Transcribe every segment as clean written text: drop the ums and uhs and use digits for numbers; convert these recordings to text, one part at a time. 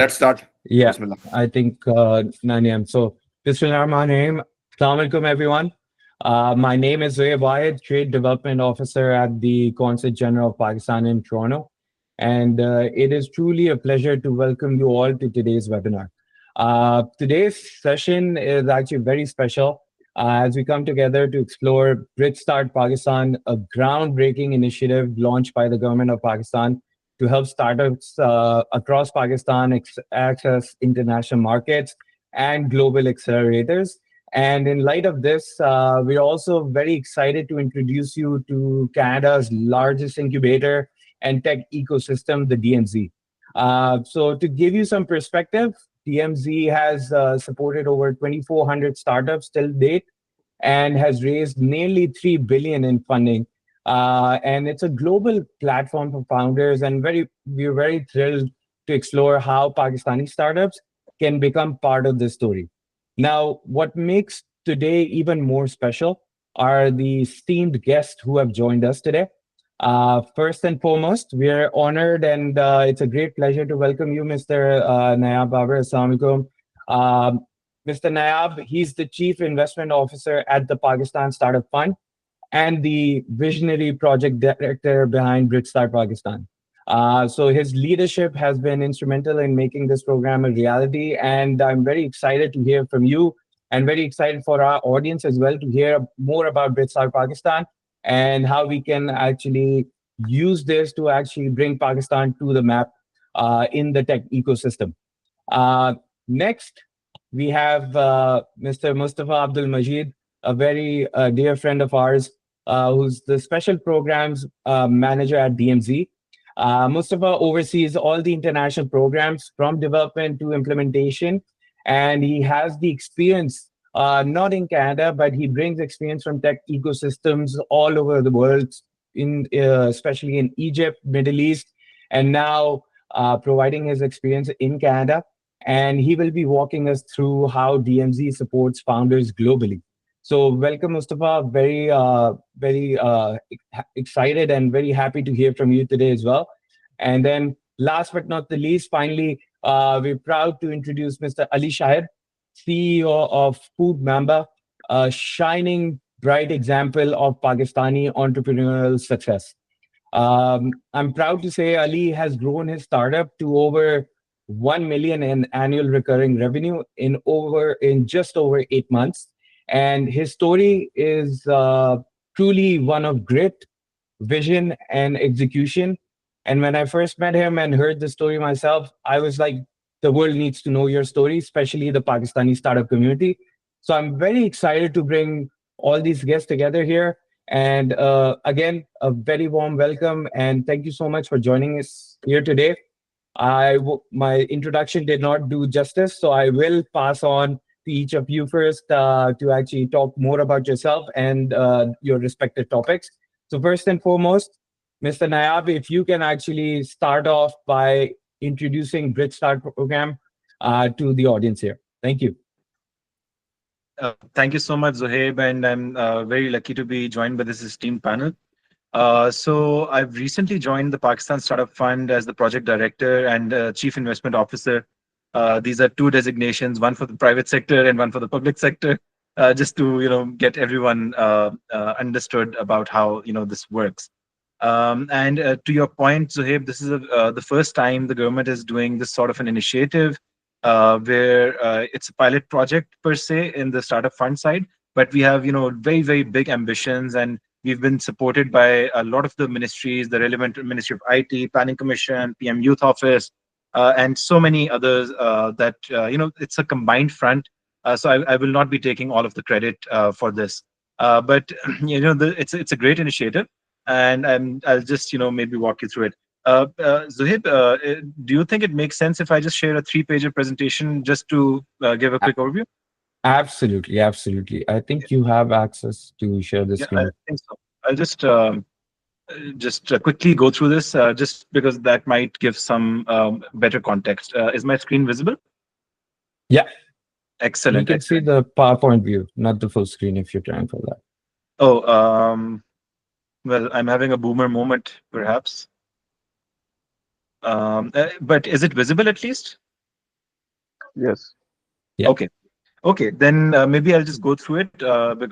Let's start. Yeah, Bismillah. I think 9 a.m. So, Bismillahirrahmanirrahim. Assalamu alaikum, everyone. My name is Zohaib Wahid, Trade Development Officer at the Consulate General of Pakistan in Toronto. And it is truly a pleasure to welcome you all to today's webinar. Today's session is actually very special as we come together to explore BridgeStart Pakistan, a groundbreaking initiative launched by the government of Pakistan to help startups across Pakistan access international markets and global accelerators. And in light of this, we're also very excited to introduce you to Canada's largest incubator and tech ecosystem, the DMZ. So to give you some perspective, DMZ has supported over 2,400 startups till date and has raised nearly 3 billion in funding. And it's a global platform for founders, and we're very thrilled to explore how Pakistani startups can become part of this story. Now, what makes today even more special are the esteemed guests who have joined us today. First and foremost, we are honored and it's a great pleasure to welcome you, Mr. Nayab Babar. Assalamu alaikum. Mr. Nayab, he's the Chief Investment Officer at the Pakistan Startup Fund and the visionary project director behind BridgeStart Pakistan. So his leadership has been instrumental in making this program a reality, and I'm very excited to hear from you and very excited for our audience as well to hear more about BridgeStart Pakistan and how we can actually use this to actually bring Pakistan to the map in the tech ecosystem. Next, we have Mr. Mustafa Abdul Majid, a very dear friend of ours, who's the special programs manager at DMZ. Mustafa oversees all the international programs from development to implementation, and he has the experience, not in Canada, but he brings experience from tech ecosystems all over the world, especially in Egypt, Middle East, and now providing his experience in Canada. And he will be walking us through how DMZ supports founders globally. So welcome, Mustafa. Very excited and very happy to hear from you today as well. And then last but not the least, finally, we're proud to introduce Mr. Ali Shahid, CEO of Food Mamba, a shining bright example of Pakistani entrepreneurial success. I'm proud to say Ali has grown his startup to over 1 million in annual recurring revenue in just over 8 months. And his story is truly one of grit, vision, and execution. And when I first met him and heard the story myself, I was like, the world needs to know your story, especially the Pakistani startup community. So I'm very excited to bring all these guests together here. And again, a very warm welcome. And thank you so much for joining us here today. My introduction did not do justice, so I will pass on to each of you first to actually talk more about yourself and your respective topics. So first and foremost, Mr. Nayab, if you can actually start off by introducing BridgeStart program to the audience here. Thank you. Thank you so much, Zohaib, and I'm very lucky to be joined by this esteemed panel. So I've recently joined the Pakistan Startup Fund as the project director and chief investment officer. These are two designations, one for the private sector and one for the public sector, just to get everyone understood about how this works. And to your point, Zohaib, this is the first time the government is doing this sort of an initiative where it's a pilot project per se in the startup fund side, but we have very very big ambitions, and we've been supported by a lot of the ministries, the relevant Ministry of IT, Planning Commission, PM Youth Office, and so many others that it's a combined front. So I will not be taking all of the credit for this, but it's a great initiative, and I'll just maybe walk you through it. Zohaib, do you think it makes sense if I just share a 3-pager presentation just to give a quick overview? Absolutely, absolutely. I think you have access to share the Yeah, I screen. think so. I'll just quickly go through this, just because that might give some better context. Is my screen visible? Yeah, we Excellent, can see excellent. the PowerPoint view, not the full screen if you're trying for that. Oh, well, I'm having a boomer moment, perhaps. But is it visible at least? Yes. Yeah. Okay. Okay, then maybe I'll just go through it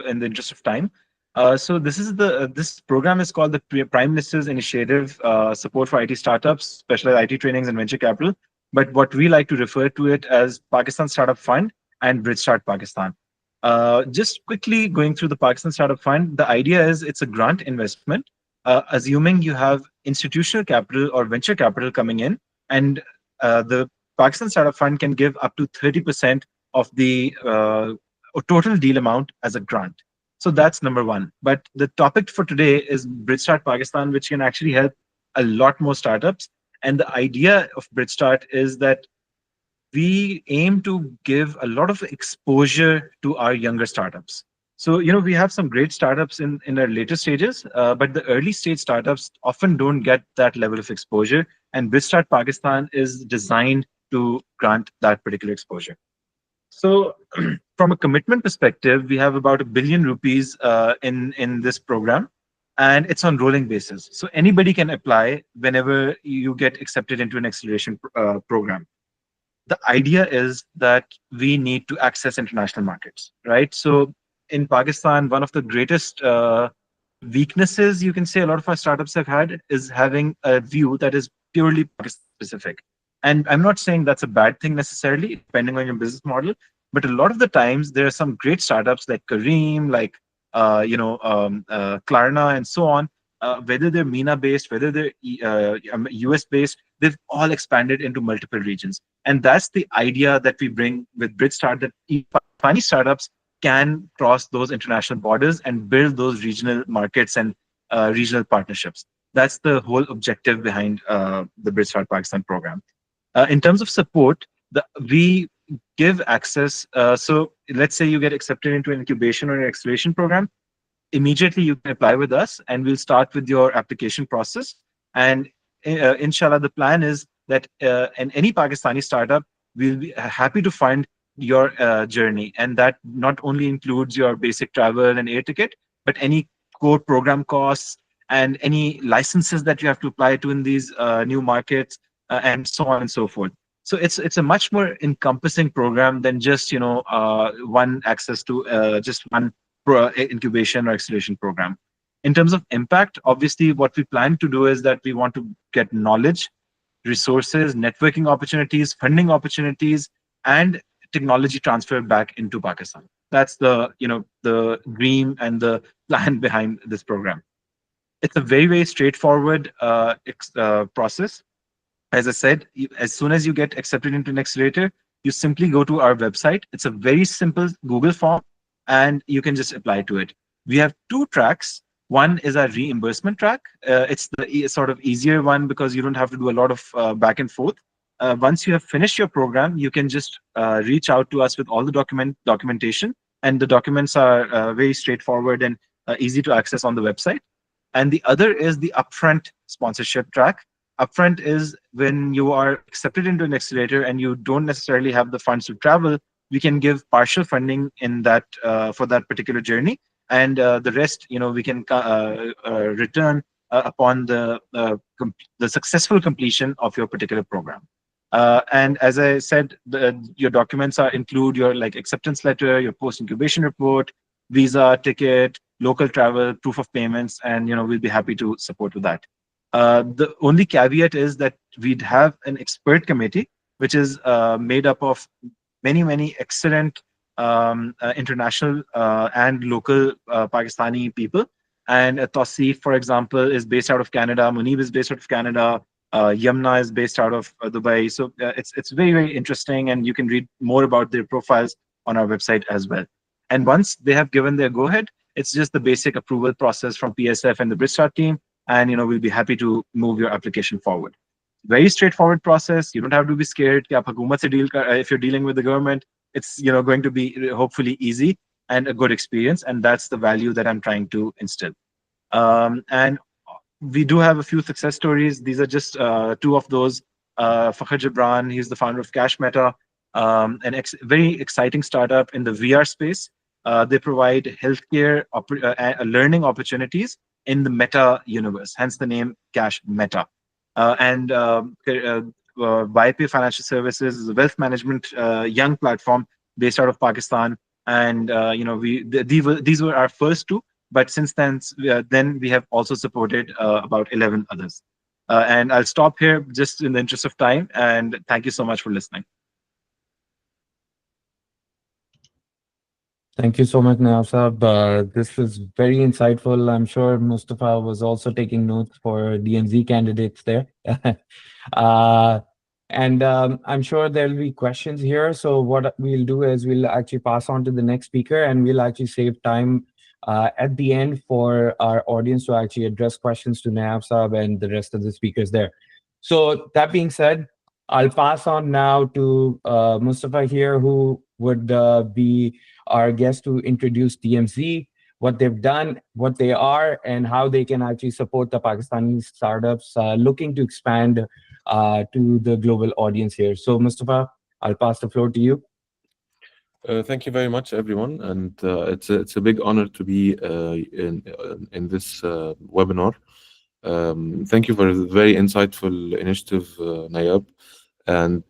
in the interest of time. So this program is called the Prime Minister's Initiative Support for IT Startups, Specialized IT Trainings and Venture Capital. But what we like to refer to it as Pakistan Startup Fund and BridgeStart Pakistan. Just quickly going through the Pakistan Startup Fund, the idea is it's a grant investment, assuming you have institutional capital or venture capital coming in, and the Pakistan Startup Fund can give up to 30% of the total deal amount as a grant. So that's number one. But the topic for today is BridgeStart Pakistan, which can actually help a lot more startups. And the idea of BridgeStart is that we aim to give a lot of exposure to our younger startups. So, we have some great startups in their later stages, but the early stage startups often don't get that level of exposure. And BridgeStart Pakistan is designed to grant that particular exposure. So, from a commitment perspective, we have about 1 billion rupees in this program, and it's on rolling basis. So anybody can apply whenever you get accepted into an acceleration program. The idea is that we need to access international markets, right? So in Pakistan, one of the greatest weaknesses you can say a lot of our startups have had is having a view that is purely Pakistan specific. And I'm not saying that's a bad thing necessarily, depending on your business model. But a lot of the times, there are some great startups like Kareem, like Klarna, and so on. Whether they're MENA based, whether they're US based, they've all expanded into multiple regions. And that's the idea that we bring with BridgeStart, that Pakistani startups can cross those international borders and build those regional markets and regional partnerships. That's the whole objective behind the BridgeStart Pakistan program. In terms of support, we give access. So let's say you get accepted into an incubation or an acceleration program. Immediately you can apply with us, and we'll start with your application process. And inshallah, the plan is that in any Pakistani startup, we'll be happy to fund your journey. And that not only includes your basic travel and air ticket, but any core program costs and any licenses that you have to apply to in these new markets, and so on and so forth. So it's a much more encompassing program than just one access to just one incubation or acceleration program. In terms of impact, obviously, what we plan to do is that we want to get knowledge, resources, networking opportunities, funding opportunities, and technology transfer back into Pakistan. That's the dream and the plan behind this program. It's a very, very straightforward process. As I said, as soon as you get accepted into an accelerator, you simply go to our website. It's a very simple Google form, and you can just apply to it. We have two tracks. One is our reimbursement track. It's the sort of easier one because you don't have to do a lot of back and forth. Once you have finished your program, you can just reach out to us with all the documentation, and the documents are very straightforward and easy to access on the website. And the other is the upfront sponsorship track. Upfront is when you are accepted into an accelerator and you don't necessarily have the funds to travel. We can give partial funding in that for that particular journey, and the rest, we can return upon the successful completion of your particular program. And as I said, your documents include your acceptance letter, your post incubation report, visa, ticket, local travel, proof of payments, and we'll be happy to support with that. The only caveat is that we'd have an expert committee, which is made up of many excellent international and local Pakistani people. And Tausif, for example, is based out of Canada. Munib is based out of Canada. Yamna is based out of Dubai. So it's very, very interesting, and you can read more about their profiles on our website as well. And once they have given their go-ahead, it's just the basic approval process from PSF and the BridgeStart team, and we'll be happy to move your application forward. Very straightforward process. You don't have to be scared. If you're dealing with the government, it's going to be hopefully easy and a good experience, and that's the value that I'm trying to instill. And we do have a few success stories. These are just two of those. Fakhr Jibran, he's the founder of Cash Meta, very exciting startup in the VR space. They provide healthcare learning opportunities in the meta universe, hence the name Cash Meta. And YP Financial Services, wealth management, young platform based out of Pakistan. And these were our first two, but since then we have also supported about 11 others. And I'll stop here just in the interest of time. And thank you so much for listening. Thank you so much, Nawsab. This was very insightful. I'm sure Mustafa was also taking notes for DMZ candidates there. uh, and I'm sure there'll be questions here. So what we'll do is we'll actually pass on to the next speaker, and we'll actually save time at the end for our audience to actually address questions to Nawsab and the rest of the speakers there. So that being said, I'll pass on now to Mustafa here, who would be our guest to introduce DMZ, what they've done, what they are, and how they can actually support the Pakistani startups looking to expand to the global audience here. So, Mustafa, I'll pass the floor to you. Thank you very much, everyone, and it's a big honor to be in this webinar. Thank you for a very insightful initiative, Nayab, and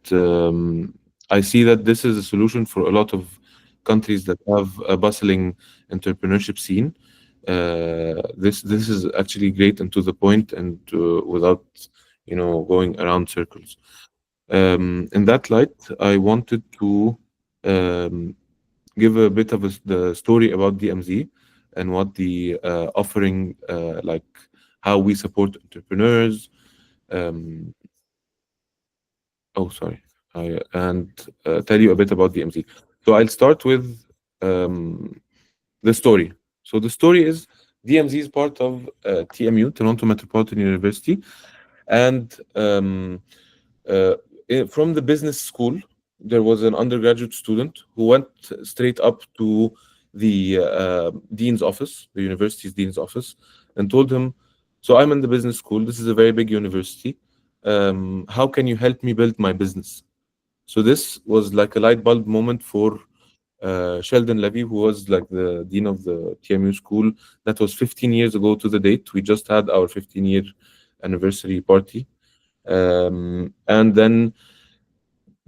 I see that this is a solution for a lot of countries that have a bustling entrepreneurship scene. This is actually great and to the point, and without going around circles. In that light, I wanted to give a bit of the story about DMZ and what the offering, like how we support entrepreneurs. And tell you a bit about DMZ. So I'll start with the story. So the story is DMZ is part of TMU, Toronto Metropolitan University, and from the business school, there was an undergraduate student who went straight up to the dean's office, the university's dean's office, and told him, "So I'm in the business school. This is a very big university. How can you help me build my business?" So this was like a light bulb moment for Sheldon Levy, who was like the dean of the TMU school. That was 15 years ago to the date. We just had our 15-year anniversary party. And then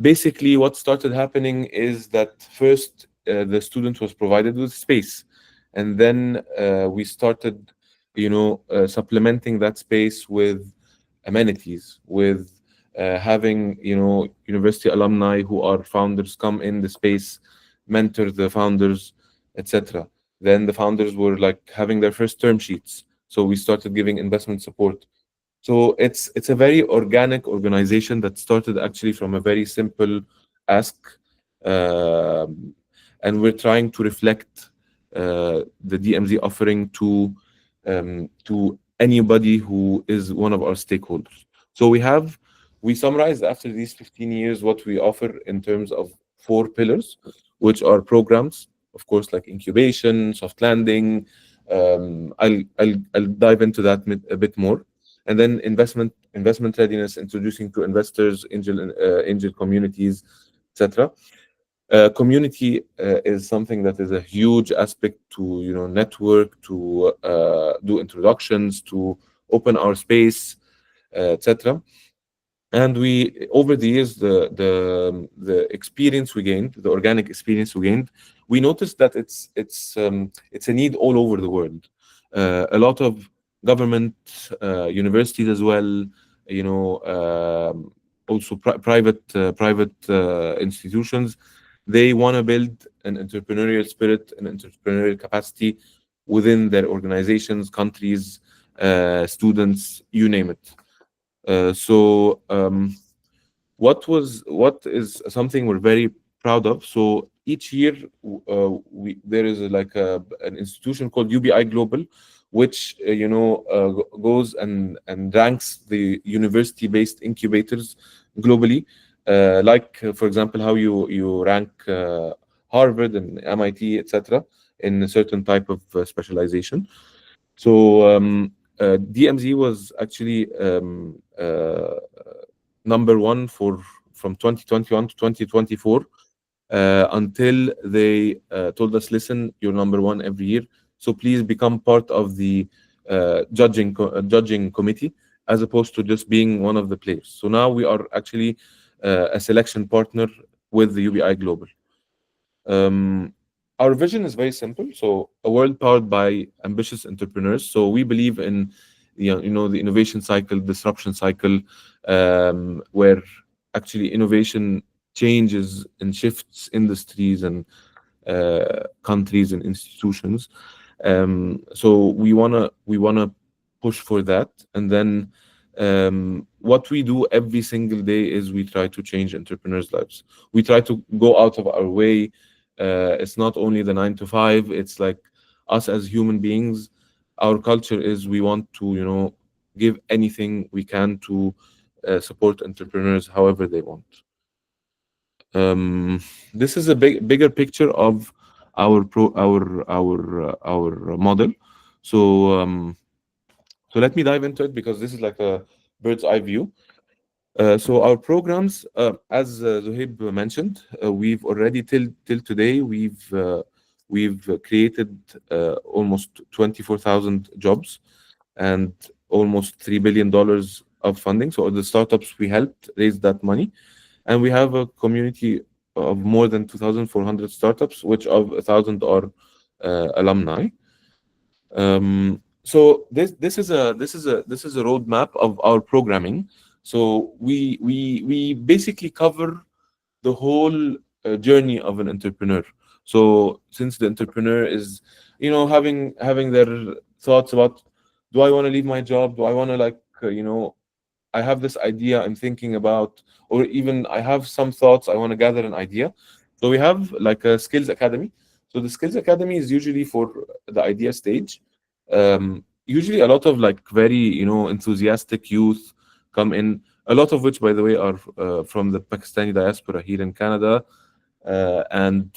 basically what started happening is that first the student was provided with space. And then we started, supplementing that space with amenities, with having, university alumni who are founders come in the space, mentor the founders, etc. Then the founders were like having their first term sheets. So we started giving investment support. So it's a very organic organization that started actually from a very simple ask, and we're trying to reflect the DMZ offering to anybody who is one of our stakeholders. So we summarized after these 15 years what we offer in terms of 4 pillars, which are programs, of course, like incubation, soft landing. I'll dive into that a bit more. And then investment readiness, introducing to investors, angel communities, etc. Community is something that is a huge aspect to network, to do introductions, to open our space, etc. And we, over the years, the experience we gained, the organic experience we gained, we noticed that it's a need all over the world. A lot of government, universities as well, also private institutions, they want to build an entrepreneurial spirit, an entrepreneurial capacity within their organizations, countries, students, you name it. What is something we're very proud of? So each year there is an institution called UBI Global, which goes and ranks the university-based incubators globally, for example, how you rank Harvard and MIT, etc., in a certain type of specialization. So DMZ was actually number one from 2021 to 2024 until they told us, "Listen, you're number one every year, so please become part of the judging committee as opposed to just being one of the players. So now we are actually a selection partner with the UBI Global. Our vision is very simple. So a world powered by ambitious entrepreneurs. So we believe in the innovation cycle, disruption cycle, where actually innovation changes and shifts industries and countries and institutions. So we wanna push for that, and then what we do every single day is we try to change entrepreneurs' lives. We try to go out of our way. It's not only the 9 to 5. It's like us as human beings. Our culture is we want to give anything we can to support entrepreneurs however they want. This is a bigger picture of our model. So let me dive into it because this is like a bird's eye view. So our programs, as Zohaib mentioned, we've already till today we've created almost 24,000 jobs and almost $3 billion of funding. So the startups we helped raise that money, and we have a community of more than 2,400 startups, which of 1,000 are alumni. So this is a roadmap of our programming. So we basically cover the whole journey of an entrepreneur. So since the entrepreneur is having their thoughts about, do I want to leave my job, do I want to I have this idea I'm thinking about, or even I have some thoughts, I want to gather an idea. So we have like a skills academy. So the skills academy is usually for the idea stage. Usually a lot of like very enthusiastic youth come in, a lot of which, by the way, are from the Pakistani diaspora here in Canada, and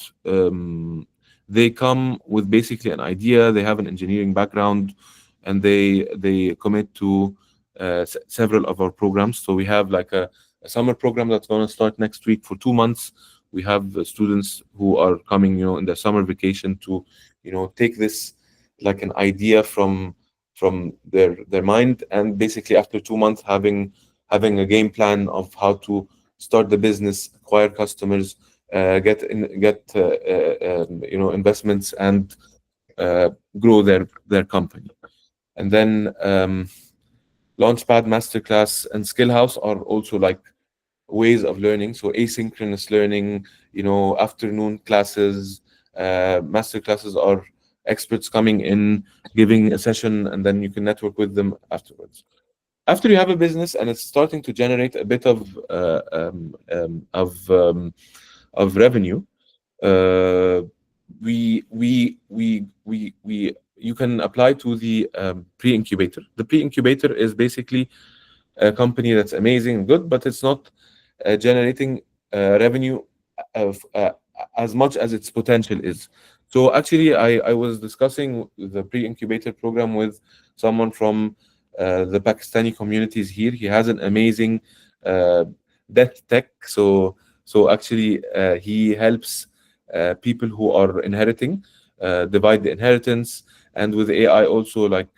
they come with basically an idea. They have an engineering background, and they commit to several of our programs. So we have like a summer program that's going to start next week for 2 months. We have students who are coming, in their summer vacation to, take this like an idea from their mind, and basically after 2 months having a game plan of how to start the business, acquire customers, get investments, and grow their company. And then Launchpad, Masterclass, and Skillhouse are also like ways of learning. So asynchronous learning, afternoon classes, master classes are experts coming in, giving a session, and then you can network with them afterwards. After you have a business and it's starting to generate a bit of revenue, you can apply to the pre-incubator. The pre-incubator is basically a company that's amazing and good, but it's not generating revenue of as much as its potential is. So actually, I was discussing the pre-incubator program with someone from the Pakistani communities here. He has an amazing death tech. So actually, he helps people who are inheriting divide the inheritance, and with AI also like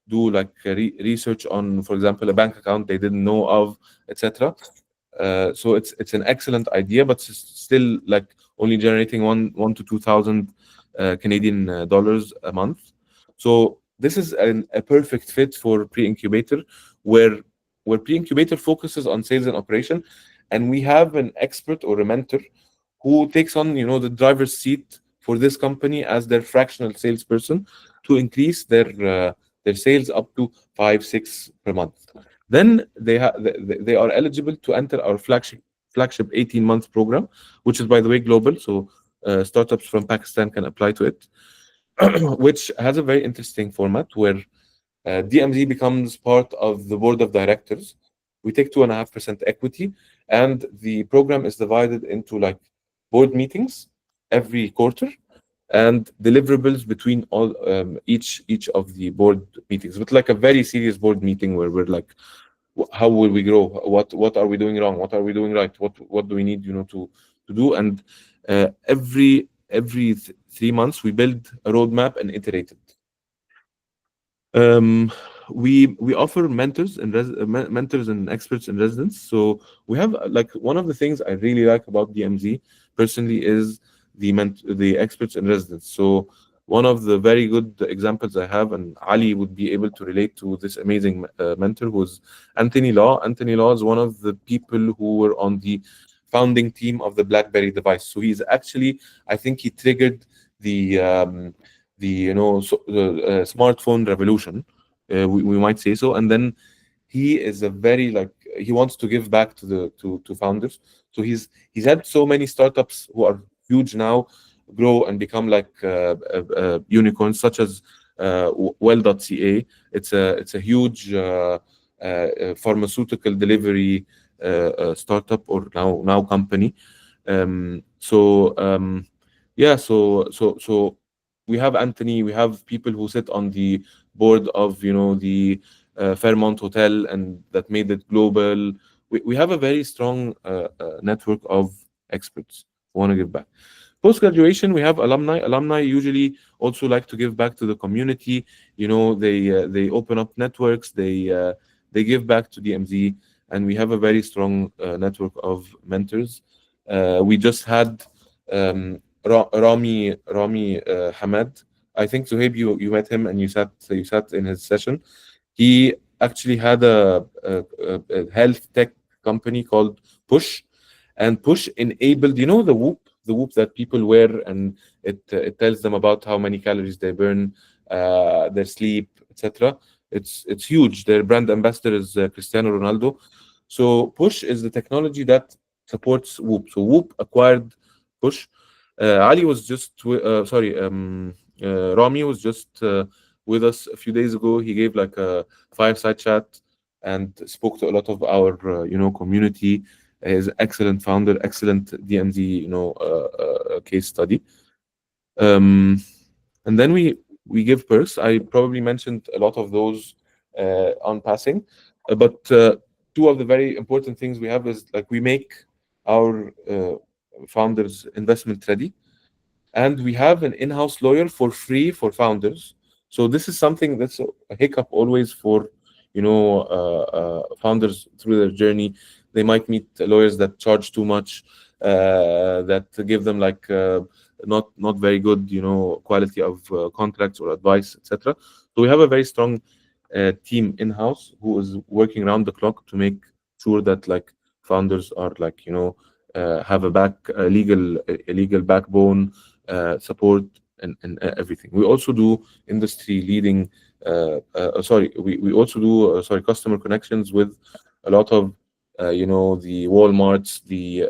do like research on, for example, a bank account they didn't know of, etc. So it's an excellent idea, but it's still like only generating one to 2,000 Canadian dollars a month. So this is a perfect fit for pre-incubator, where pre-incubator focuses on sales and operation, and we have an expert or a mentor who takes on the driver's seat for this company as their fractional salesperson to increase their sales up to 5-6 per month. Then they are eligible to enter our flagship 18-month program, which is, by the way, global. So startups from Pakistan can apply to it, which has a very interesting format where DMZ becomes part of the board of directors. We take 2.5% equity, and the program is divided into like board meetings every quarter and deliverables between all each of the board meetings, but like a very serious board meeting where we're like, how will we grow? What are we doing wrong? What are we doing right? What do we need to do? And every 3 months we build a roadmap and iterate it. Um, we offer mentors and experts in residence. So we have like one of the things I really like about DMZ personally is the experts in residence. So one of the very good examples I have, and Ali would be able to relate to this amazing mentor, was Anthony Law. Anthony Law is one of the people who were on the founding team of the BlackBerry device. So he's actually, I think he triggered the smartphone revolution, we might say so. And then he is a very like he wants to give back to the to founders. So he's had so many startups who are huge now grow and become like unicorns, such as well.ca. It's a huge pharmaceutical delivery startup, or now company. Yeah, so we have Anthony, we have people who sit on the board of the Fairmont Hotel, and that made it global. We have a very strong network of experts who want to give back. Post graduation, we have alumni. Alumni usually also like to give back to the community. They open up networks. They give back to DMZ, and we have a very strong network of mentors. We just had Rami Hamad. I think Zuhaib, you met him and you sat in his session. He actually had a health tech company called Push, and Push enabled the whoop that people wear, and it tells them about how many calories they burn, their sleep, etc. It's huge. Their brand ambassador is Cristiano Ronaldo. So Push is the technology that supports Whoop. So Whoop acquired Push. Ali was just sorry, Rami was just with us a few days ago. He gave like a fireside chat and spoke to a lot of our community. He's an excellent founder, excellent DMZ case study. And then we give perks. I probably mentioned a lot of those on passing, but two of the very important things we have is like we make our founders investment ready, and we have an in-house lawyer for free for founders. So this is something that's a hiccup always for founders through their journey. They might meet lawyers that charge too much, that give them like not very good quality of contracts or advice, etc. So we have a very strong team in-house who is working around the clock to make sure that like founders are like have a legal backbone, support, and everything. We also do industry leading we also do customer connections with a lot of the Walmarts, the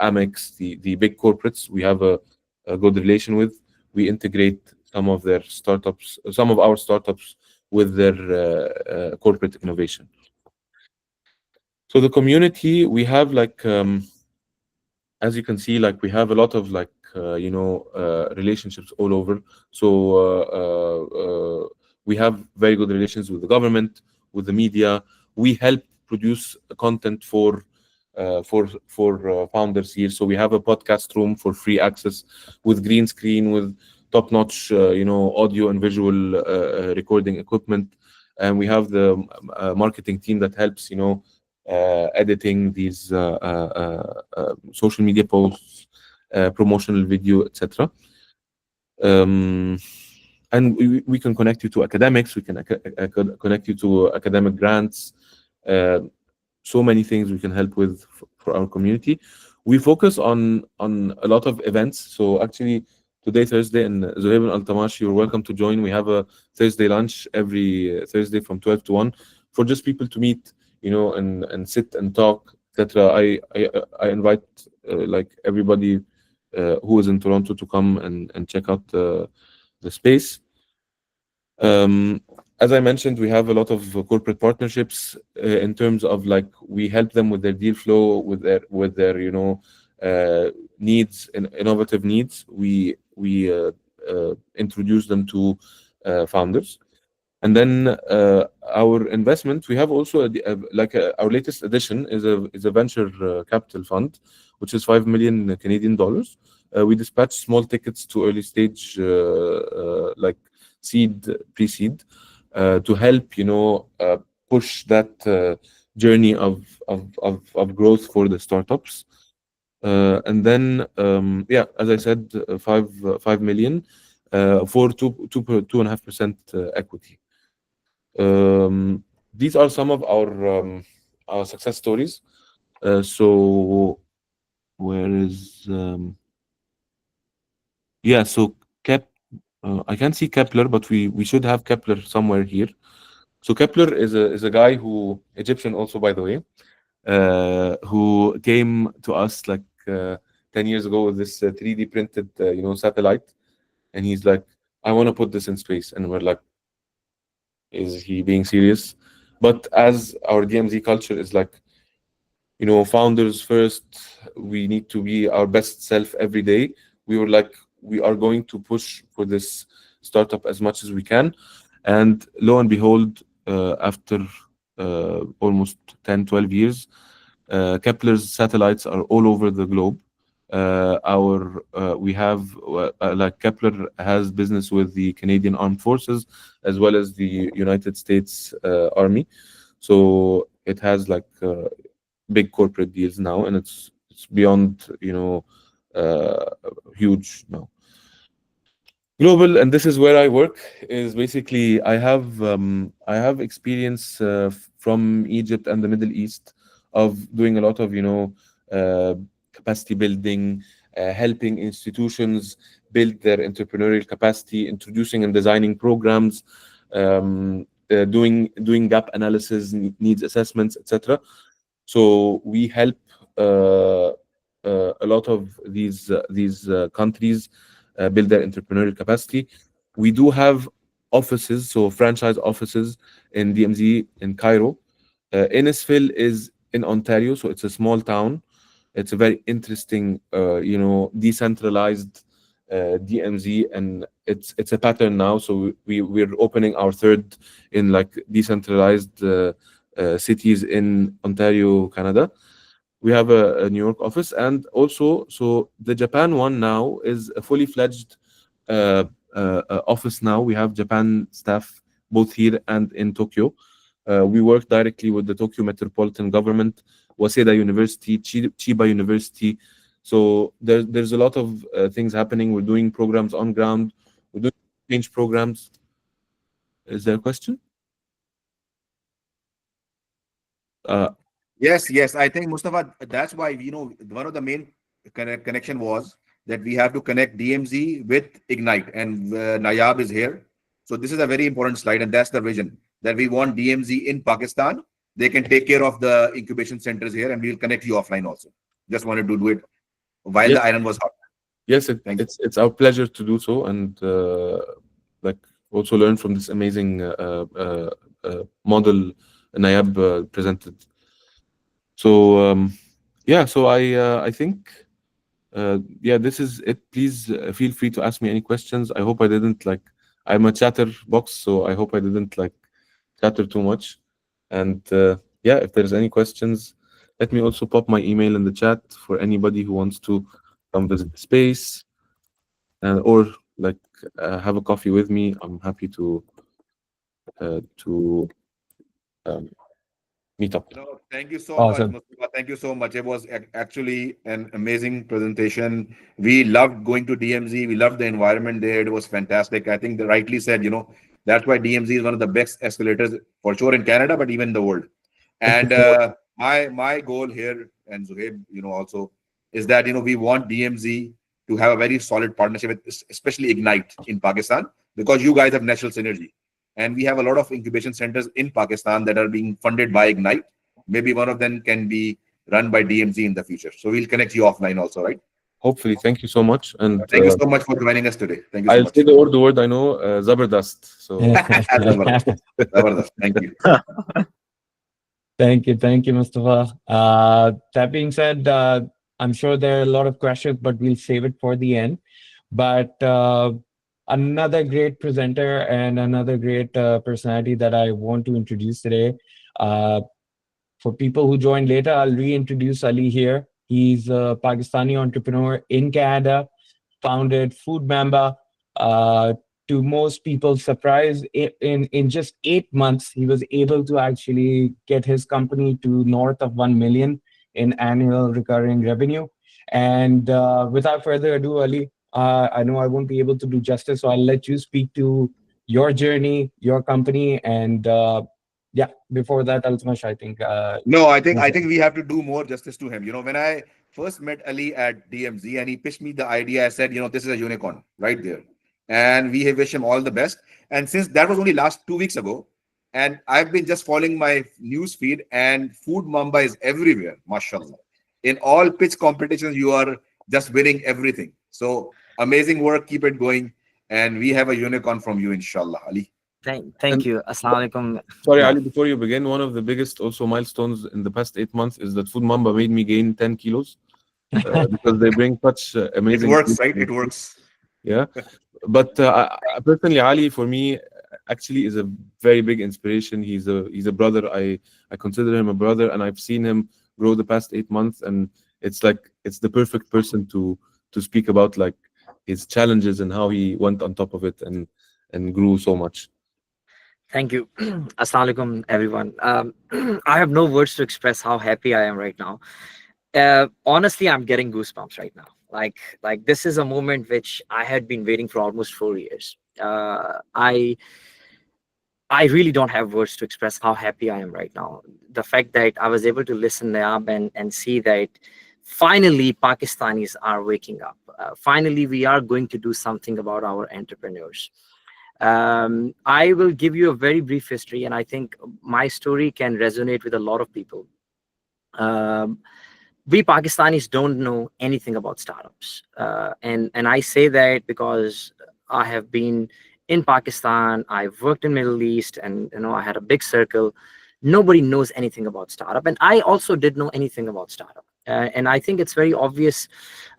Amex, the big corporates. We have a good relation with. We integrate some of our startups with their corporate innovation. So the community, we have like as you can see, like we have a lot of like relationships all over. So we have very good relations with the government, with the media. We help produce content for founders here. So we have a podcast room for free access with green screen, with top-notch audio and visual recording equipment, and we have the marketing team that helps editing these social media posts, promotional video, etc. And we can connect you to academics. We can connect you to academic grants. So many things we can help with for our community. We focus on a lot of events. So actually, today, Thursday, and Zuhaib and Altamash, you're welcome to join. We have a Thursday lunch every Thursday from 12 to 1 for just people to meet, and sit and talk, etc. I invite like everybody who is in Toronto to come and check out the space. As I mentioned, we have a lot of corporate partnerships in terms of like we help them with their deal flow, with their needs and innovative needs. We introduce them to founders. And then our investment, we have also our latest addition is a venture capital fund, which is 5 million Canadian dollars. We dispatch small tickets to early stage like seed, pre-seed, to help push that journey of growth for the startups. And then yeah, as I said, 5 million for 2.5% equity. These are some of our success stories. So where is yeah, so I can't see Kepler, but we should have Kepler somewhere here. So Kepler is a guy who, Egyptian also, by the way, who came to us like 10 years ago with this 3D printed satellite, and he's like, I want to put this in space, and we're like, is he being serious? But as our DMZ culture is like, founders first, we need to be our best self every day. We were like, we are going to push for this startup as much as we can. And lo and behold, after almost 10, 12 years, Kepler's satellites are all over the globe. We have like Kepler has business with the Canadian Armed Forces as well as the United States Army. So it has like big corporate deals now, and it's beyond huge now. Global, and this is where I work, is basically I have experience from Egypt and the Middle East of doing a lot of capacity building, helping institutions build their entrepreneurial capacity, introducing and designing programs, doing gap analysis, needs assessments, etc. So we help a lot of these countries build their entrepreneurial capacity. We do have offices, so franchise offices in DMZ in Cairo. Innisfil is in Ontario, so it's a small town. It's a very interesting, decentralized DMZ, and it's a pattern now. So we're opening our third in like decentralized cities in Ontario, Canada. We have a New York office, and also, so the Japan one now is a fully fledged office now. We have Japan staff both here and in Tokyo. We work directly with the Tokyo Metropolitan Government, Waseda University, Chiba University. So there's a lot of things happening. We're doing programs on ground. We're doing change programs. Is there a question? Yes. I think, Mustafa, that's why, one of the main connection was that we have to connect DMZ with Ignite, and Nayab is here. So this is a very important slide, and that's the vision, that we want DMZ in Pakistan. They can take care of the incubation centers here, and we'll connect you offline also. Just wanted to do it while the iron was hot. Yes, it's our pleasure to do so, and like also learn from this amazing model Nayab presented. So yeah, so I think yeah, this is it. Please feel free to ask me any questions. I hope I didn't I'm a chatter box, so I hope I didn't chatter too much. And yeah, if there's any questions, let me also pop my email in the chat for anybody who wants to come visit the space or have a coffee with me. I'm happy to meet up. No, thank you so Awesome. much, Mustafa. Thank you so much. It was actually an amazing presentation. We loved going to DMZ. We loved the environment there. It was fantastic. I think they rightly said, that's why DMZ is one of the best accelerators for sure in Canada, but even the world. And my goal here, and Zuhaib, also, is that we want DMZ to have a very solid partnership with especially Ignite in Pakistan, because you guys have national synergy. And we have a lot of incubation centers in Pakistan that are being funded by Ignite. Maybe one of them can be run by DMZ in the future. So we'll connect you offline also, right? Hopefully. Thank you so much. And thank you so much for joining us today. Thank you so I'll much. say the word I know, Zabardast. So Zabardast. Zabardast. Thank you. Thank you, Mustafa. That being said, I'm sure there are a lot of questions, but we'll save it for the end. But another great presenter and another great personality that I want to introduce today. For people who joined later, I'll reintroduce Ali here. He's a Pakistani entrepreneur in Canada, founded Food Mamba, to most people's surprise, in just 8 months, he was able to actually get his company to north of 1 million in annual recurring revenue. And without further ado, Ali, I know I won't be able to do justice, so I'll let you speak to your journey, your company, and yeah, before that, Altamash, I think. No, I think we have to do more justice to him. When I first met Ali at DMZ and he pitched me the idea, I said, this is a unicorn right there. And we wish him all the best. And since that was only last 2 weeks ago, and I've been just following my news feed, and Food Mamba is everywhere, mashallah. In all pitch competitions, you are just winning everything. So amazing work, keep it going. And we have a unicorn from you, inshallah, Ali. Thank And you. Assalamu alaikum. sorry, Yeah. Ali, before you begin, one of the biggest also milestones in the past 8 months is that Food Mamba made me gain 10 kilos because they bring such It amazing works, food. right? It works. Yeah. But personally, Ali, for me, actually is a very big inspiration. He's a brother. I consider him a brother, and I've seen him grow the past 8 months, and it's like it's the perfect person to speak about like his challenges and how he went on top of it and grew so much. Thank you. Assalamu alaikum, everyone. I have no words to express how happy I am right now. Honestly, I'm getting goosebumps right now. Like this is a moment which I had been waiting for almost 4 years. I really don't have words to express how happy I am right now. The fact that I was able to listen up and see that finally Pakistanis are waking up. Finally, we are going to do something about our entrepreneurs. I will give you a very brief history, and I think my story can resonate with a lot of people. We Pakistanis don't know anything about startups, and I say that because I have been in Pakistan, I've worked in Middle East, and I had a big circle. Nobody knows anything about startup, and I also didn't know anything about startup. And I think it's very obvious.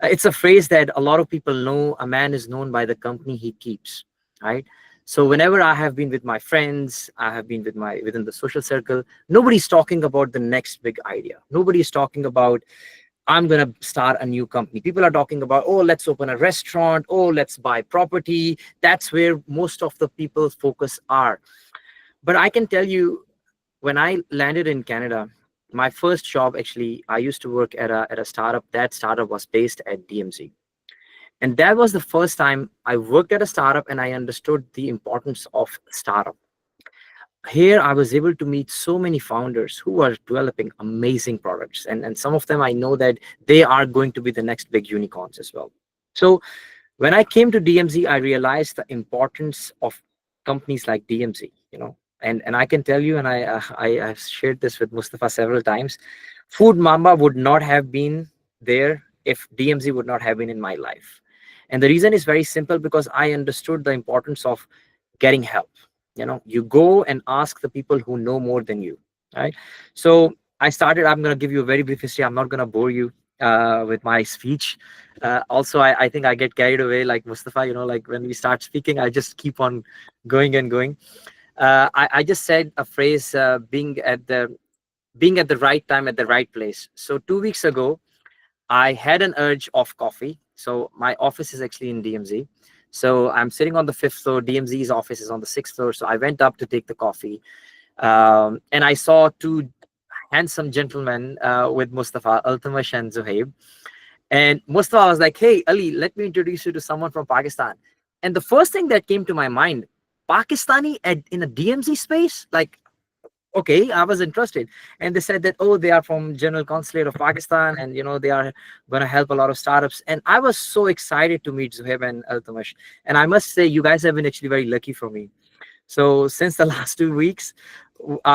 It's a phrase that a lot of people know. A man is known by the company he keeps, right? So whenever I have been with my friends, I have been within the social circle, nobody's talking about the next big idea. Nobody's talking about, I'm going to start a new company. People are talking about, oh, let's open a restaurant. Oh, let's buy property. That's where most of the people's focus are. But I can tell you, when I landed in Canada, my first job, actually, I used to work at a startup. That startup was based at DMZ. And that was the first time I worked at a startup and I understood the importance of startup. Here, I was able to meet so many founders who are developing amazing products. And some of them, I know that they are going to be the next big unicorns as well. So when I came to DMZ, I realized the importance of companies like DMZ, and I can tell you, and I've shared this with Mustafa several times, Food Mamba would not have been there if DMZ would not have been in my life. And the reason is very simple, because I understood the importance of getting help. You go and ask the people who know more than you, right? So I'm going to give you a very brief history. I'm not going to bore you with my speech. Also, I think I get carried away like Mustafa, like when we start speaking, I just keep on going and going. I just said a phrase, being at the right time at the right place. So 2 weeks ago, I had an urge of coffee. So my office is actually in DMZ. So I'm sitting on the 5th floor. DMZ's office is on the 6th floor. So I went up to take the coffee. And I saw two handsome gentlemen with Mustafa, Altamash and Zuhaib. And Mustafa was like, hey, Ali, let me introduce you to someone from Pakistan. And the first thing that came to my mind, Pakistani in a DMZ space? Like, okay, I was interested. And they said that, oh, they are from General Consulate of Pakistan, and they are going to help a lot of startups. And I was so excited to meet Zuhaib and Altamash. And I must say, you guys have been actually very lucky for me. So since the last 2 weeks,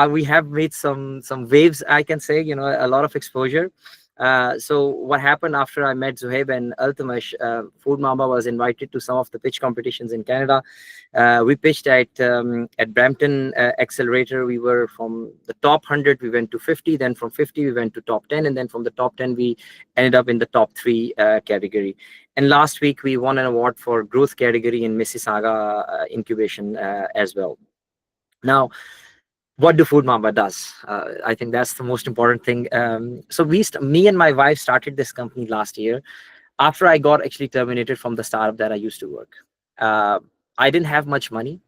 we have made some waves, I can say, a lot of exposure. So what happened after I met Zuhaib and Altamash, Food Mamba was invited to some of the pitch competitions in Canada. We pitched at Brampton Accelerator. We were from the top 100, we went to 50. Then from 50, we went to top 10. And then from the top 10, we ended up in the top 3 category. And last week, we won an award for growth category in Mississauga incubation as well. Now, what do Food Mamba does? I think that's the most important thing. So me and my wife started this company last year after I got actually terminated from the startup that I used to work. I didn't have much money.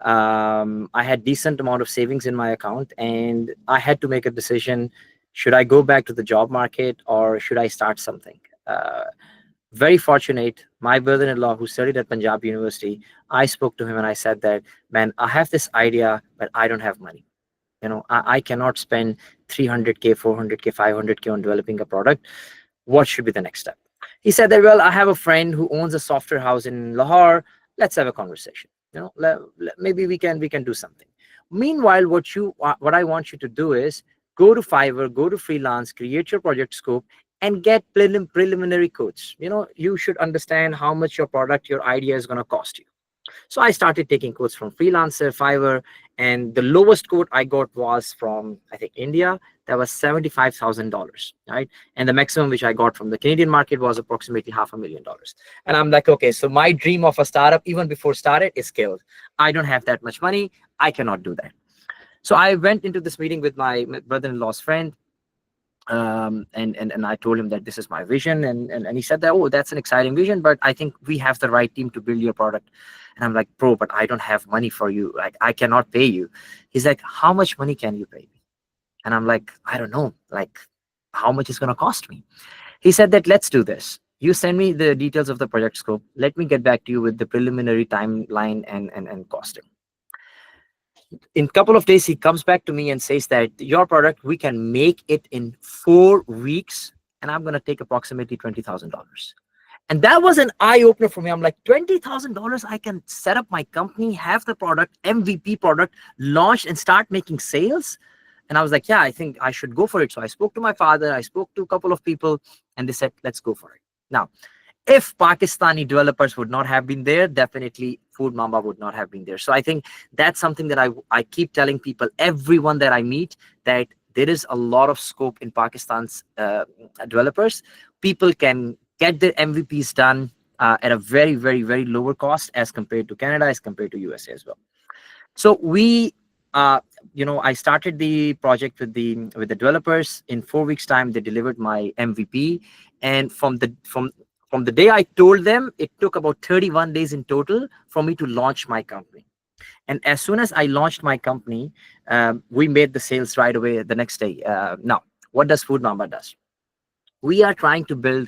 I had decent amount of savings in my account, and I had to make a decision: should I go back to the job market or should I start something? Very fortunate, my brother-in-law who studied at Punjab University, I spoke to him and I said that, man, I have this idea, but I don't have money. I cannot spend 300K, 400K, 500K on developing a product. What should be the next step? He said that, well, I have a friend who owns a software house in Lahore. Let's have a conversation. Maybe we can do something. Meanwhile, what I want you to do is go to Fiverr, go to freelance, create your project scope, and get preliminary quotes. You should understand how much your product, your idea is going to cost you. So I started taking quotes from Freelancer, Fiverr, and the lowest quote I got was from, I think, India. That was $75,000, right? And the maximum which I got from the Canadian market was approximately $500,000. And I'm like, okay, so my dream of a startup, even before started, is killed. I don't have that much money. I cannot do that. So I went into this meeting with my brother-in-law's friend. And I told him that this is my vision, and he said that, oh, that's an exciting vision, but I think we have the right team to build your product. And I'm like, bro, but I don't have money for you. Like, I cannot pay you. He's like, how much money can you pay me? And I'm like, I don't know, like, how much is going to cost me? He said that, let's do this. You send me the details of the project scope. Let me get back to you with the preliminary timeline and costing. In a couple of days, he comes back to me and says that your product, we can make it in 4 weeks, and I'm going to take approximately $20,000. And that was an eye-opener for me. I'm like, $20,000, I can set up my company, have the product, MVP product, launch and start making sales. And I was like, yeah, I think I should go for it. So I spoke to my father, I spoke to a couple of people, and they said, let's go for it. Now, if Pakistani developers would not have been there, definitely Food Mamba would not have been there. So I think that's something that I keep telling people, everyone that I meet, that there is a lot of scope in Pakistan's developers. People can get their MVPs done at a very, very, very lower cost as compared to Canada, as compared to USA as well. So we, I started the project with the developers. In 4 weeks' time, they delivered my MVP, and from the day I told them, it took about 31 days in total for me to launch my company. And as soon as I launched my company, we made the sales right away the next day. Now, what does Food Mamba does? We are trying to build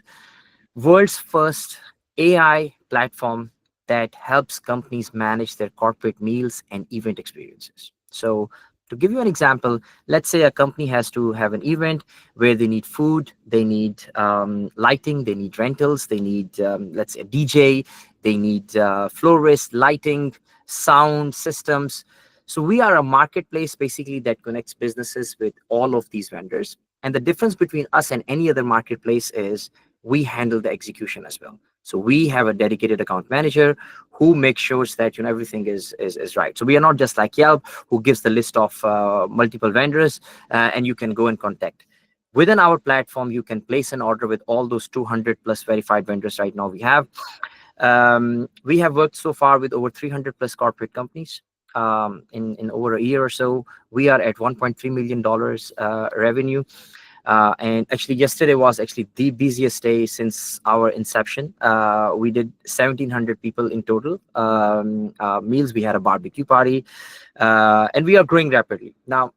world's first AI platform that helps companies manage their corporate meals and event experiences. So to give you an example, let's say a company has to have an event where they need food, they need lighting, they need rentals, they need, let's say, a DJ, they need florist, lighting, sound systems. So we are a marketplace basically that connects businesses with all of these vendors. And the difference between us and any other marketplace is we handle the execution as well. So we have a dedicated account manager who makes sure that everything is right. So we are not just like Yelp, who gives the list of multiple vendors and you can go and contact. Within our platform, you can place an order with all those 200 plus verified vendors right now we have. We have worked so far with over 300 plus corporate companies. In over a year or so, we are at $1.3 million revenue. And actually, yesterday was actually the busiest day since our inception. We did 1,700 people in total meals. We had a barbecue party, and we are growing rapidly. Now,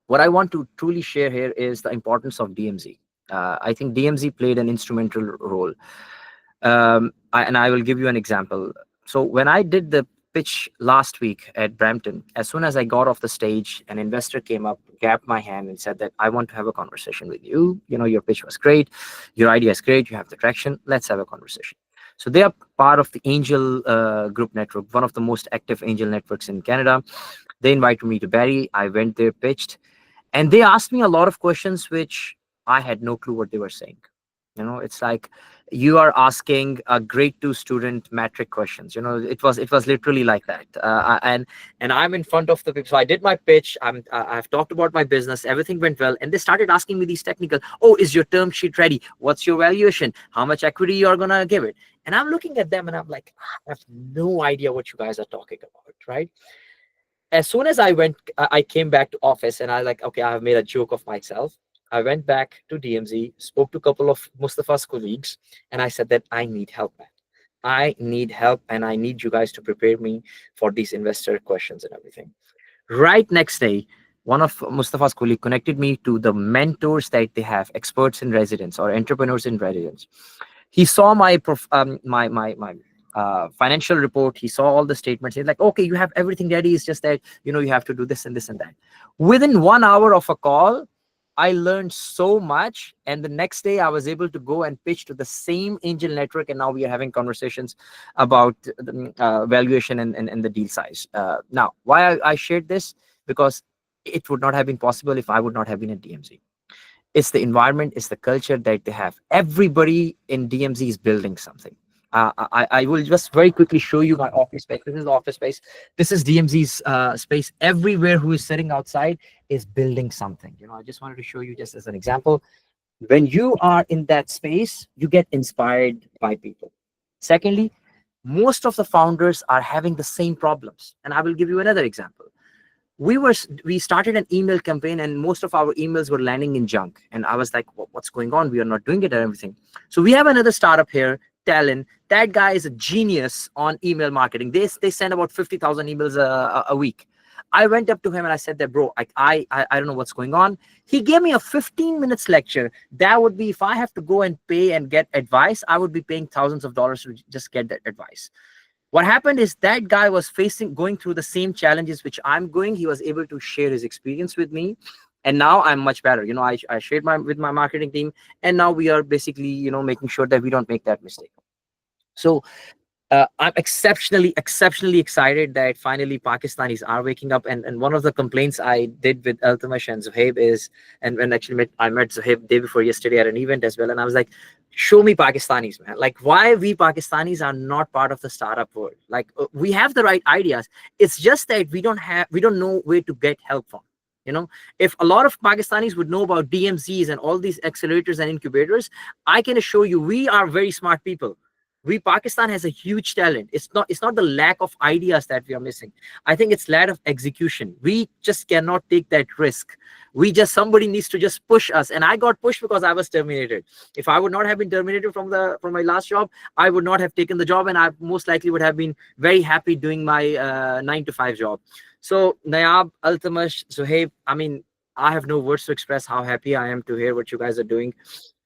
what I want to truly share here is the importance of DMZ. I think DMZ played an instrumental role. And I will give you an example. So when I did the pitch last week at Brampton, as soon as I got off the stage, an investor came up, grabbed my hand and said that I want to have a conversation with you. Your pitch was great. Your idea is great. You have the traction. Let's have a conversation. So they are part of the Angel Group network, one of the most active angel networks in Canada. They invited me to Barrie. I went there, pitched, and they asked me a lot of questions, which I had no clue what they were saying. It's like you are asking a grade 2 student matric questions. It was literally like that. And I'm in front of the people. So I did my pitch. I've talked about my business. Everything went well. And they started asking me these technical, oh, is your term sheet ready? What's your valuation? How much equity you are going to give it? And I'm looking at them and I'm like, I have no idea what you guys are talking about, right? As soon as I came back to office and I like, okay, I have made a joke of myself. I went back to DMZ, spoke to a couple of Mustafa's colleagues, and I said that I need help, man. I need help, and I need you guys to prepare me for these investor questions and everything. Right next day, one of Mustafa's colleague connected me to the mentors that they have, experts in residence or entrepreneurs in residence. He saw my financial report. He saw all the statements. He's like, okay, you have everything ready. It's just that, you have to do this and this and that. Within 1 hour of a call, I learned so much. And the next day I was able to go and pitch to the same angel network. And now we are having conversations about the valuation and the deal size. Now, why I shared this? Because it would not have been possible if I would not have been at DMZ. It's the environment, it's the culture that they have. Everybody in DMZ is building something. I will just very quickly show you my office space. This is the office space. This is DMZ's space. Everywhere who is sitting outside is building something. I just wanted to show you just as an example. When you are in that space, you get inspired by people. Secondly, most of the founders are having the same problems. And I will give you another example. We started an email campaign, and most of our emails were landing in junk. And I was like, what's going on? We are not doing it and everything. So we have another startup here, Talon. That guy is a genius on email marketing. They send about 50,000 emails a week. I went up to him and I said that, bro, I don't know what's going on. He gave me a 15 minutes lecture. That would be, if I have to go and pay and get advice, I would be paying thousands of dollars to just get that advice. What happened is that guy was going through the same challenges which I'm going. He was able to share his experience with me, and now I'm much better. I shared with my marketing team, and now we are basically making sure that we don't make that mistake. So I'm exceptionally excited that finally Pakistanis are waking up. And one of the complaints I did with Altamash and Zohaib is, and when actually I met Zohaib day before yesterday at an event as well, and I was like, show me Pakistanis, man. Like, why we Pakistanis are not part of the startup world? Like, we have the right ideas. It's just that we don't know where to get help from. If a lot of Pakistanis would know about DMZs and all these accelerators and incubators, I can assure you we are very smart people. Pakistan has a huge talent. It's not the lack of ideas that we are missing. I think it's lack of execution. We just cannot take that risk. Somebody needs to just push us. And I got pushed because I was terminated. If I would not have been terminated from my last job, I would not have taken the job, and I most likely would have been very happy doing my 9 to 5 job. So Nayab, Altamash, Zohaib, I have no words to express how happy I am to hear what you guys are doing.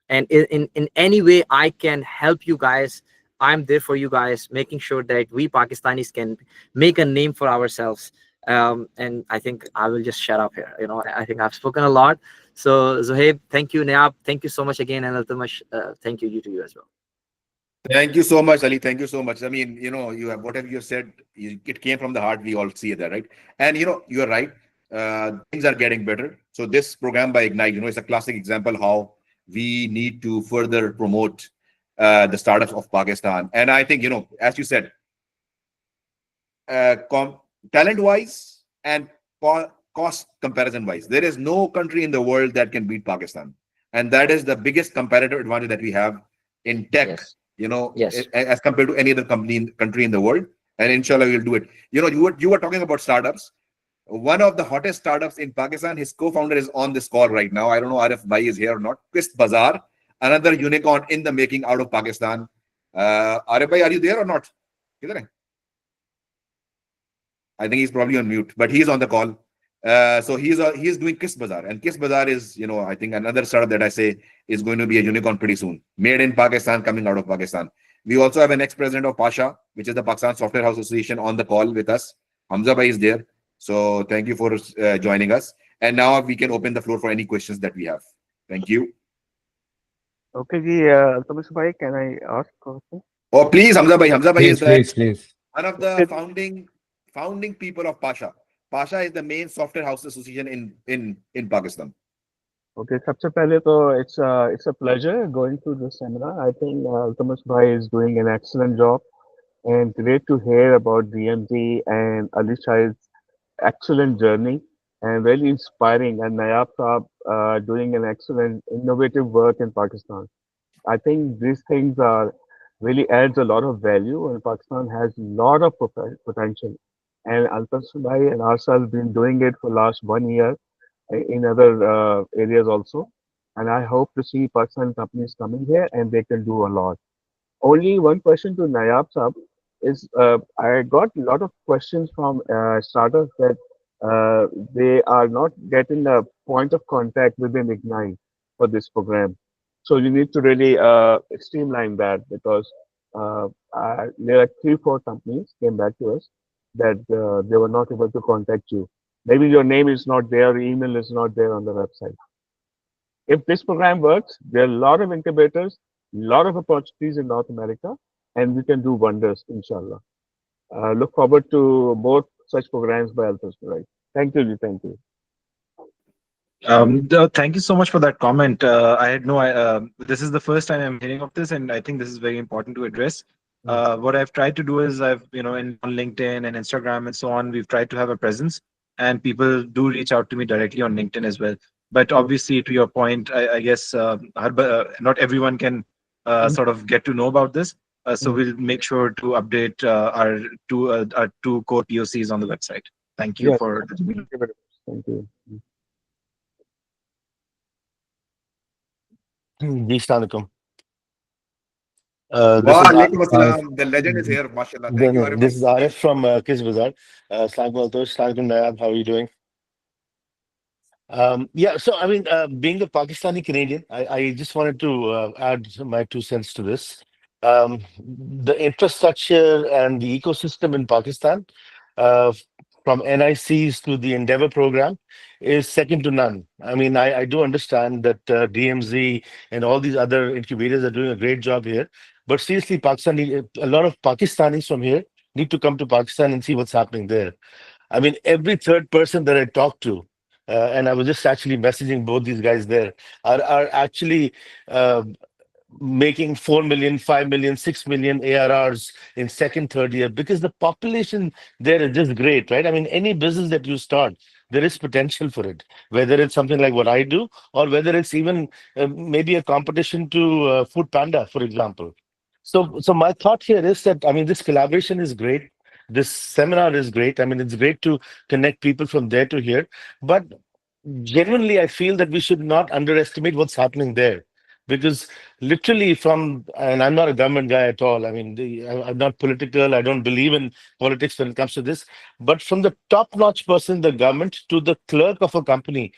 And in any way I can help you guys, I'm there for you guys, making sure that we Pakistanis can make a name for ourselves. And I think I will just shut up here. I think I've spoken a lot. So Zohaib, thank you. Nayab, thank you so much again. And Altamash, thank you to you as well. Thank you so much, Ali. Thank you so much. You have whatever you said, it came from the heart. We all see that, right? And you're right. Things are getting better. So this program by Ignite, is a classic example how we need to further promote the startups of Pakistan. And I think, as you said, talent-wise and cost comparison-wise, there is no country in the world that can beat Pakistan. And that is the biggest comparative advantage that we have in tech, Yes. as compared to any other country in the world. And inshallah, we'll do it. You were talking about startups. One of the hottest startups in Pakistan, his co-founder is on this call right now. I don't know Arif Bhai is here or not. Quist Bazaar, another unicorn in the making out of Pakistan. Arif Bhai, are you there or not? I think he's probably on mute, but he's on the call. So he's doing Quist Bazaar, and Quist Bazaar is, I think another startup that I say is going to be a unicorn pretty soon, made in Pakistan, coming out of Pakistan. We also have an ex-president of Pasha, which is the Pakistan Software House Association, on the call with us. Hamza Bhai is there. So thank you for joining us. And now we can open the floor for any questions that we have. Thank you. Okay, Altamash Bhai, can I ask a question? Oh, please, Hamza Bhai. Hamza Bhai is Please. one of the founding people of Pasha. Pasha is the main software house association in Pakistan. Okay, सबसे पहले तो it's a pleasure going through this seminar. I think Altamash Bhai is doing an excellent job, and great to hear about DMZ and Ali Shah's excellent journey, and very inspiring. And Nayab Saab doing an excellent innovative work in Pakistan. I think these things are really adds a lot of value, and Pakistan has a lot of potential. And Altamash Bhai and ourselves been doing it for last 1 year in other areas also. And I hope to see Pakistan companies coming here, and they can do a lot. Only one question to Nayab Saab is I got a lot of questions from startups that they are not getting a point of contact within Ignite for this program. So you need to really streamline that because there are 3, 4 companies came back to us that they were not able to contact you. Maybe your name is not there, email is not there on the website. If this program works, there are a lot of incubators, a lot of opportunities in North America, and we can do wonders, inshallah. Look forward to both such programs by Alphas, right? Thank you, thank you. Thank you so much for that comment. I had no. This is the first time I'm hearing of this, and I think this is very important to address. What I've tried to do is I've on LinkedIn and Instagram and so on, we've tried to have a presence, and people do reach out to me directly on LinkedIn as well. But obviously, to your point, I guess not everyone can sort of get to know about this. So we'll make sure to update our two core POCs on the website. Thank you Yes, for. thank you very much. Thank you. Ji, Assalamualaikum. Wa alaikum assalam. The legend is here, mashallah. Thank you, This is Arif. Arif from Kiss Bazaar. Assalamualaikum, Nayab. How are you doing? Yeah, so I mean, being a Pakistani Canadian, I just wanted to add my 2 cents to this. The infrastructure and the ecosystem in Pakistan, uh, from NICs to the Endeavor program, is second to none. I mean, I do understand that DMZ and all these other incubators are doing a great job here. But seriously, a lot of Pakistanis from here need to come to Pakistan and see what's happening there. I mean, every third person that I talk to, and I was just actually messaging both these guys there, are actually uh, making 4 million, 5 million, 6 million ARRs in second, third year because the population there is just great, right? I mean, any business that you start, there is potential for it, whether it's something like what I do or whether it's even maybe a competition to Food Panda, for example. So my thought here is that, I mean, this collaboration is great. This seminar is great. I mean, it's great to connect people from there to here. But genuinely, I feel that we should not underestimate what's happening there. Because literally and I'm not a government guy at all. I mean, I'm not political. I don't believe in politics when it comes to this. But from the top-notch person in the government to the clerk of a company,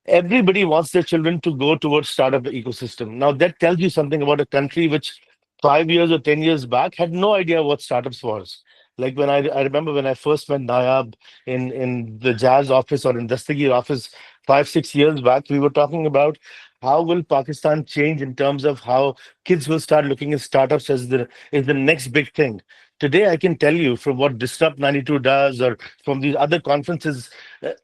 everybody wants their children to go towards startup ecosystem. Now that tells you something about a country which 5 years or 10 years back had no idea what startups was. Like when I remember when I first met Nayab in the Jazz office or in Dastagir office 5, 6 years back, we were talking about how will Pakistan change in terms of how kids will start looking at startups as the next big thing. Today, I can tell you from what Disrupt 92 does or from these other conferences,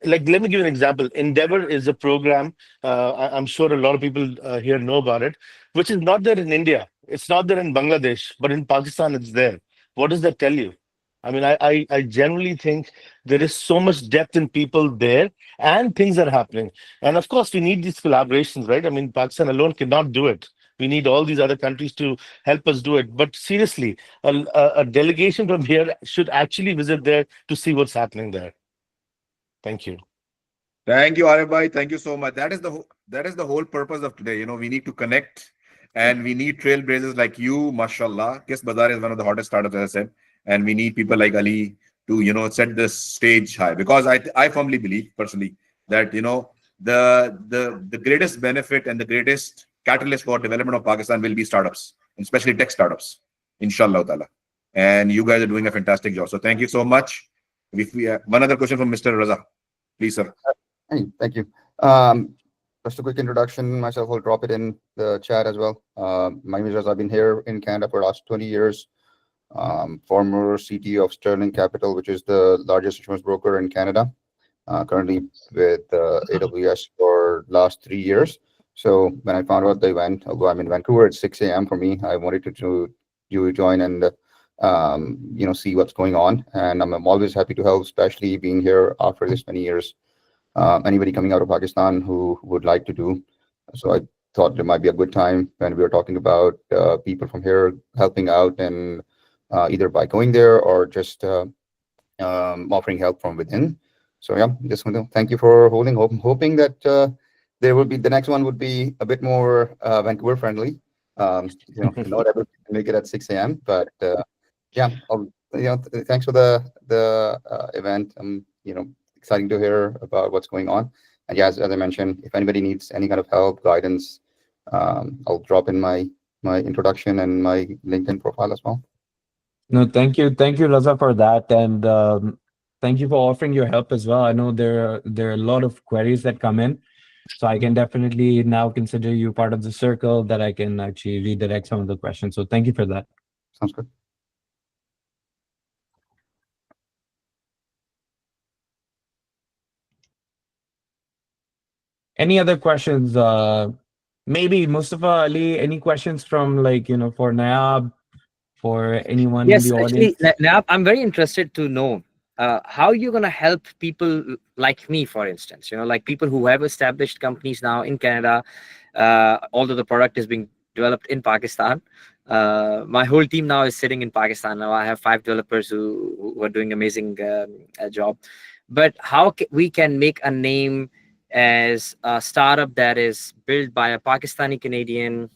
like let me give you an example. Endeavor is a program, I'm sure a lot of people here know about it, which is not there in India. It's not there in Bangladesh, but in Pakistan, it's there. What does that tell you? I mean, I generally think there is so much depth in people there and things are happening. And of course, we need these collaborations, right? I mean, Pakistan alone cannot do it. We need all these other countries to help us do it. But seriously, a delegation from here should actually visit there to see what's happening there. Thank you. Thank you, Arif bhai. Thank you so much. That is the whole purpose of today. You know, we need to connect and we need trailblazers like you, mashallah. Kiss Bazaar is one of the hottest startups, as I said. And we need people like Ali to, set the stage high. Because I firmly believe, personally, that, the greatest benefit and the greatest catalyst for development of Pakistan will be startups, especially tech startups, inshallah ta'ala. And you guys are doing a fantastic job. So thank you so much. One other question from Mr. Raza. Please, sir. Hey, thank you. Just a quick introduction. Myself, I'll drop it in the chat as well. My name is Raza. I've been here in Canada for the last 20 years. Former CTO of Sterling Capital, which is the largest insurance broker in Canada. Currently with AWS for last 3 years. So when I found out the event, although I'm in Vancouver, it's 6 a.m. for me. I wanted to join and see what's going on. And I'm always happy to help, especially being here after this many years. Anybody coming out of Pakistan who would like to do. So I thought it might be a good time when we were talking about people from here helping out and either by going there or just offering help from within. So yeah, just want to thank you for holding. Hoping that there will be the next one would be a bit more Vancouver friendly. Not everybody can make it at 6 a.m., but yeah, thanks for the event. Exciting to hear about what's going on. And yeah, as I mentioned, if anybody needs any kind of help, guidance, I'll drop in my introduction and my LinkedIn profile as well. No, thank you, Raza, for that, and thank you for offering your help as well. I know there are a lot of queries that come in, so I can definitely now consider you part of the circle that I can actually redirect some of the questions. So thank you for that. Sounds good. Any other questions? Maybe Mustafa, Ali, any questions from for Nayab, for anyone in Yes, the actually, audience? now I'm very interested to know how you're going to help people like me, for instance, like people who have established companies now in Canada, although the product is being developed in Pakistan. My whole team now is sitting in Pakistan. Now I have 5 developers who are doing amazing job. But how we can make a name as a startup that is built by a Pakistani Canadian,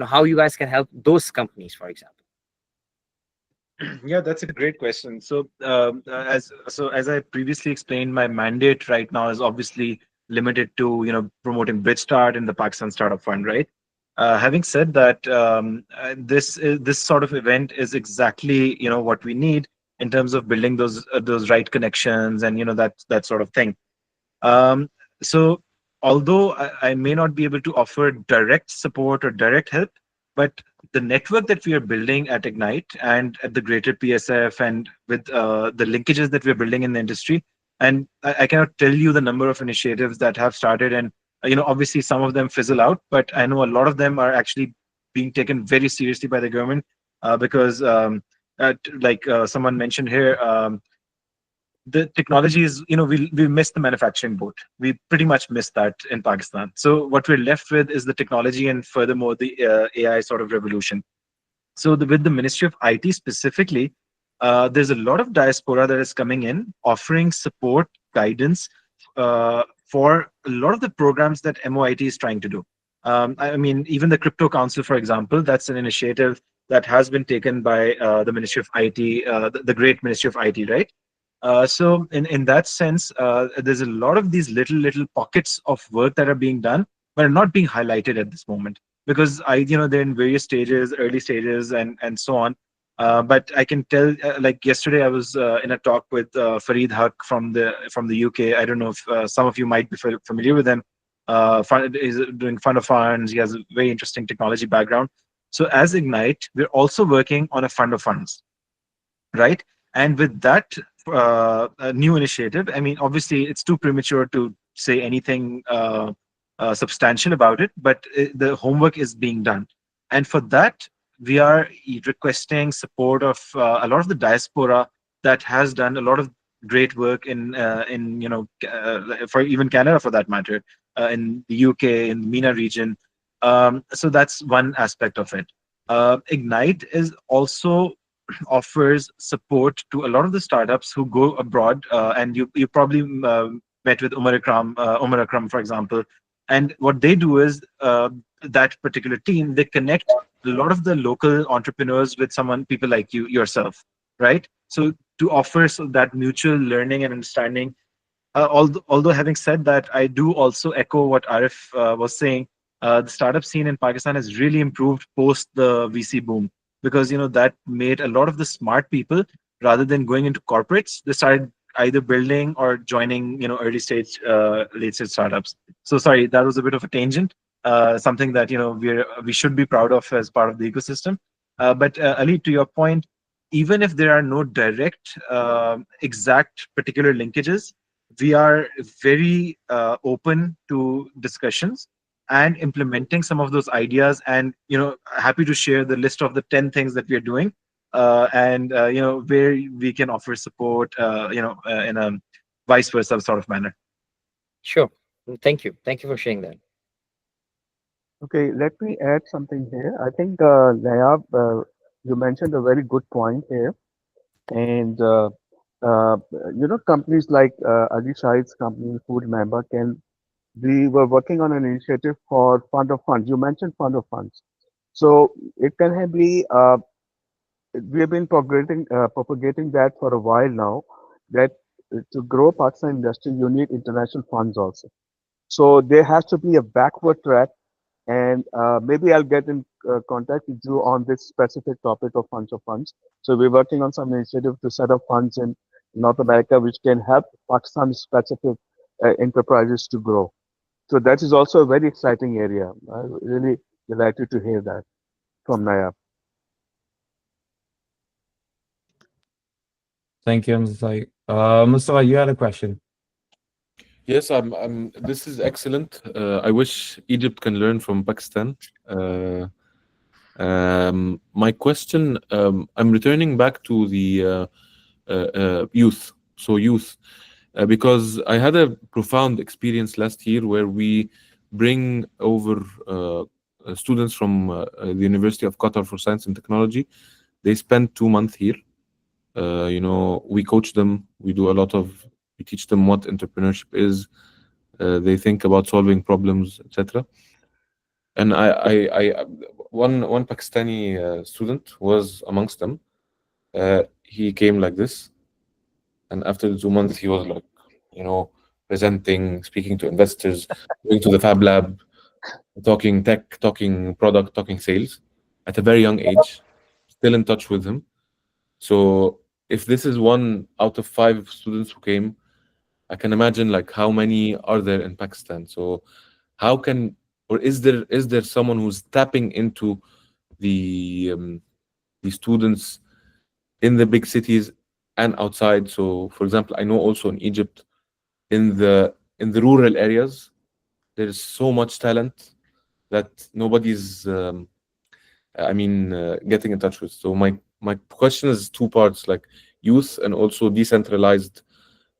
how you guys can help those companies, for example. Yeah, that's a great question. So as I previously explained, my mandate right now is obviously limited to promoting BridgeStart and the Pakistan Startup Fund, right? Having said that, this sort of event is exactly what we need in terms of building those right connections and that sort of thing. Um, so although I may not be able to offer direct support or direct help, but the network that we are building at Ignite and at the greater PSF and with the linkages that we're building in the industry, and I cannot tell you the number of initiatives that have started, and obviously some of them fizzle out, but I know a lot of them are actually being taken very seriously by the government because someone mentioned here, the technology is, we missed the manufacturing boat. We pretty much missed that in Pakistan. So what we're left with is the technology and furthermore the AI sort of revolution. So with the Ministry of IT specifically, there's a lot of diaspora that is coming in, offering support, guidance for a lot of the programs that MOIT is trying to do. I mean, even the Crypto Council, for example, that's an initiative that has been taken by the Ministry of IT, the great Ministry of IT, right? So in that sense, there's a lot of these little pockets of work that are being done, but are not being highlighted at this moment because they're in various stages, early stages, and so on. But I can tell, like yesterday, I was in a talk with Fareed Haq from the UK. I don't know if some of you might be familiar with him. He's doing fund of funds. He has a very interesting technology background. So as Ignite, we're also working on a fund of funds, right? And with that a new initiative, I mean, obviously, it's too premature to say anything substantial about it, but the homework is being done. And for that, we are requesting support of a lot of the diaspora that has done a lot of great work in for even Canada for that matter, in the UK, in the MENA region. So that's one aspect of it. Ignite is also offers support to a lot of the startups who go abroad, and you probably met with Umar Akram, for example. And what they do is that particular team, they connect a lot of the local entrepreneurs with people like yourself, right? So to offer that mutual learning and understanding. Although having said that, I do also echo what Arif was saying. The startup scene in Pakistan has really improved post the VC boom because that made a lot of the smart people, rather than going into corporates, they started either building or joining early stage, late stage startups. So sorry, that was a bit of a tangent. Something that we should be proud of as part of the ecosystem. But Ali, to your point, even if there are no direct, exact particular linkages, we are very open to discussions and implementing some of those ideas, and happy to share the list of the 10 things that we are doing, and where we can offer support in a vice versa sort of manner. Sure. Thank you for sharing that. Okay, let me add something here. I think, Nayab, you mentioned a very good point here. And, uh, companies like Ali Shahid's company, Food Member, we were working on an initiative for Fund of Funds. You mentioned Fund of Funds. So it can be we have been propagating that for a while now. That to grow Pakistan industry, you need international funds also. So there has to be a backward track, and maybe I'll get in contact with you on this specific topic of funds of funds. So we're working on some initiative to set up funds in North America, which can help Pakistan specific enterprises to grow. So that is also a very exciting area. I'm really delighted to hear that from Naya. Thank you, Mustafa. Mustafa, you had a question. Yes, this is excellent. I wish Egypt can learn from Pakistan. My question, I'm returning back to the youth. So youth, because I had a profound experience last year where we bring over students from the University of Qatar for Science and Technology. They spend 2 months here. We coach them. We teach them what entrepreneurship is. They think about solving problems, etc. And one Pakistani student was amongst them. He came like this, and after the 2 months, he was like, presenting, speaking to investors, going to the Fab Lab, talking tech, talking product, talking sales, at a very young age. Still in touch with him. So if this is 1 out of 5 students who came, I can imagine like how many are there in Pakistan. So how can, or is there someone who's tapping into the students in the big cities and outside? So for example, I know also in Egypt, in the rural areas, there's so much talent that nobody's getting in touch with. So my question is 2 parts, like youth and also decentralized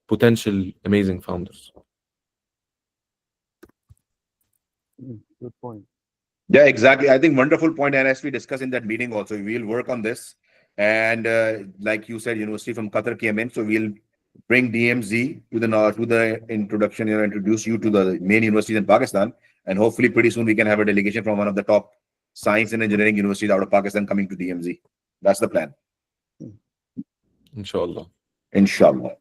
potential amazing founders. Good point. Yeah, exactly. I think wonderful point. And as we discussed in that meeting also, we'll work on this. And like you said, University from Qatar came in. So we'll bring DMZ to the introduction, introduce you to the main universities in Pakistan. And hopefully pretty soon we can have a delegation from one of the top science and engineering universities out of Pakistan coming to DMZ. That's the plan. Inshallah. Inshallah.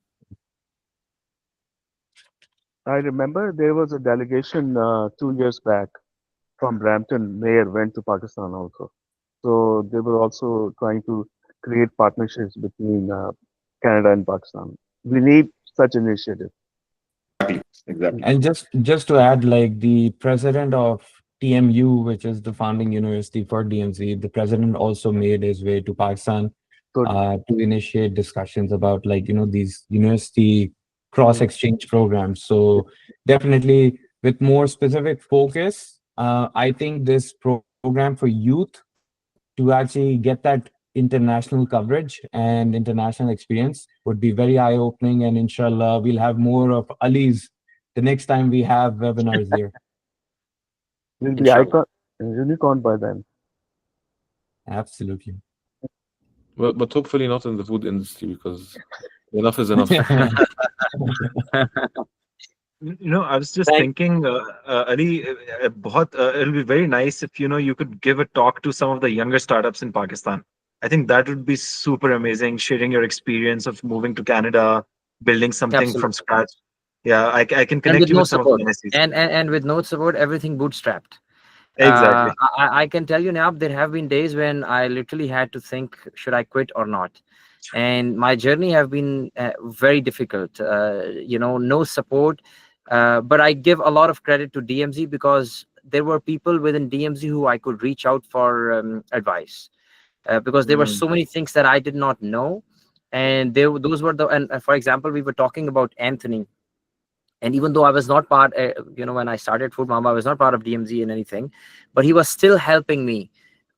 I remember there was a delegation 2 years back from Brampton. Mayor went to Pakistan also. So they were also trying to create partnerships between Canada and Pakistan. We need such initiative. Exactly. And just to add, like the president of TMU, which is the founding university for DMZ, the president also made his way to Pakistan Good. to initiate discussions about these university cross exchange programs. So definitely with more specific focus, I think this program for youth to actually get that international coverage and international experience would be very eye-opening, and inshallah we'll have more of Ali's the next time we have webinars here. Will be Inshallah. unicorn by then. Absolutely. Well, but hopefully not in the food industry, because enough is enough. I was just Thank- thinking, Ali, it'll be very nice if you could give a talk to some of the younger startups in Pakistan. I think that would be super amazing, sharing your experience of moving to Canada, building something from Absolutely. scratch. Yeah, I can And connect with you no with some of support, the NSCs. and with no support, everything bootstrapped. Exactly. I can tell you now, there have been days when I literally had to think, should I quit or not? And my journey have been very difficult. No support. But I give a lot of credit to DMZ, because there were people within DMZ who I could reach out for advice, because there were so many things that I did not know. And those were and for example, we were talking about Anthony. And even though I was not part, when I started Food Mama, I was not part of DMZ in anything, but he was still helping me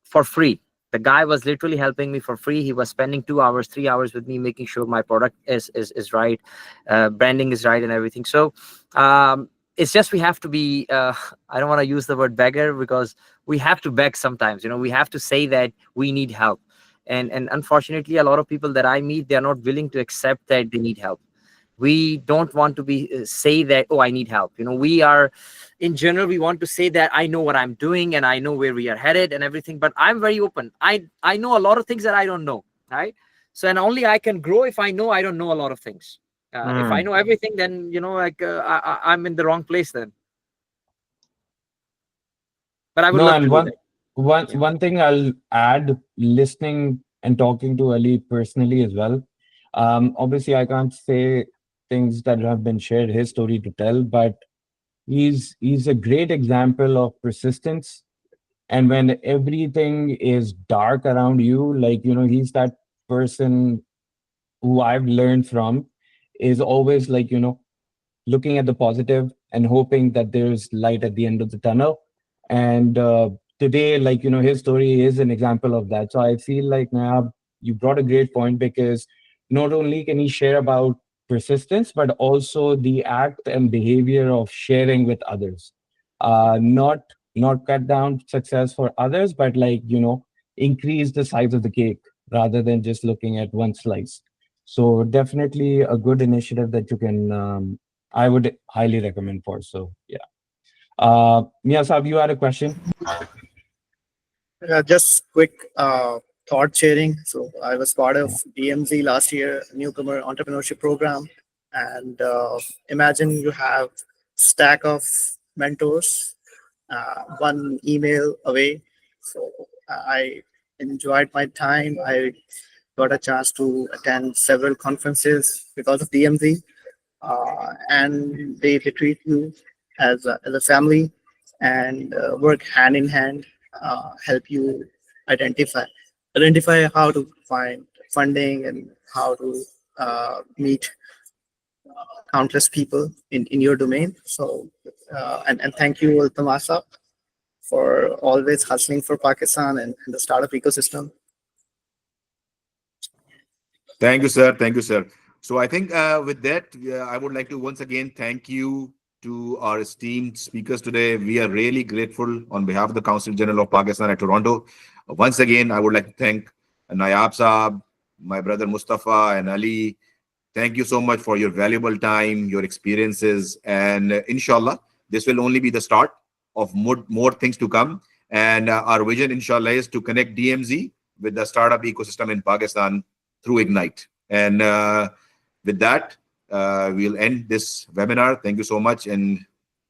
for free. The guy was literally helping me for free. He was spending 2 hours, 3 hours with me, making sure my product is right, branding is right, and everything. So it's just we have to be. I don't want to use the word beggar, because we have to beg sometimes. We have to say that we need help, and unfortunately, a lot of people that I meet, they are not willing to accept that they need help. We don't want to be say that, oh, I need help. We are, in general, we want to say that I know what I'm doing and I know where we are headed and everything, but I'm very open. I know a lot of things that I don't know, right? So, and only I can grow if I know I don't know a lot of things. If I know everything, then, I'm in the wrong place then. But I would No, love and to do that. one thing I'll add, listening and talking to Ali personally as well. Obviously, I can't say things that have been shared, his story to tell, but he's a great example of persistence. And when everything is dark around you, like, he's that person who I've learned from, is always like, looking at the positive and hoping that there's light at the end of the tunnel. And today, like, his story is an example of that. So I feel like, Nayab, you brought a great point, because not only can he share about persistence, but also the act and behavior of sharing with others. Not cut down success for others, but like, increase the size of the cake rather than just looking at one slice. So definitely a good initiative that you can I would highly recommend for. So yeah. Mia Saab, you had a question? Just quick thought sharing. So I was part of DMZ last year, newcomer entrepreneurship program, and imagine you have stack of mentors, one email away. So I enjoyed my time. I got a chance to attend several conferences because of DMZ, and they treat you as a family and work hand in hand, help you identify how to find funding and how to meet countless people in your domain. So and thank you, Ultamasa, for always hustling for Pakistan and the startup ecosystem. Thank you, sir. Thank you, sir. So I think with that, I would like to once again thank you to our esteemed speakers today. We are really grateful on behalf of the Consulate General of Pakistan at Toronto. Once again, I would like to thank Nayab Saab, my brother Mustafa and Ali. Thank you so much for your valuable time, your experiences, and inshallah, this will only be the start of more things to come. And our vision, inshallah, is to connect DMZ with the startup ecosystem in Pakistan through Ignite. And with that, we'll end this webinar. Thank you so much, and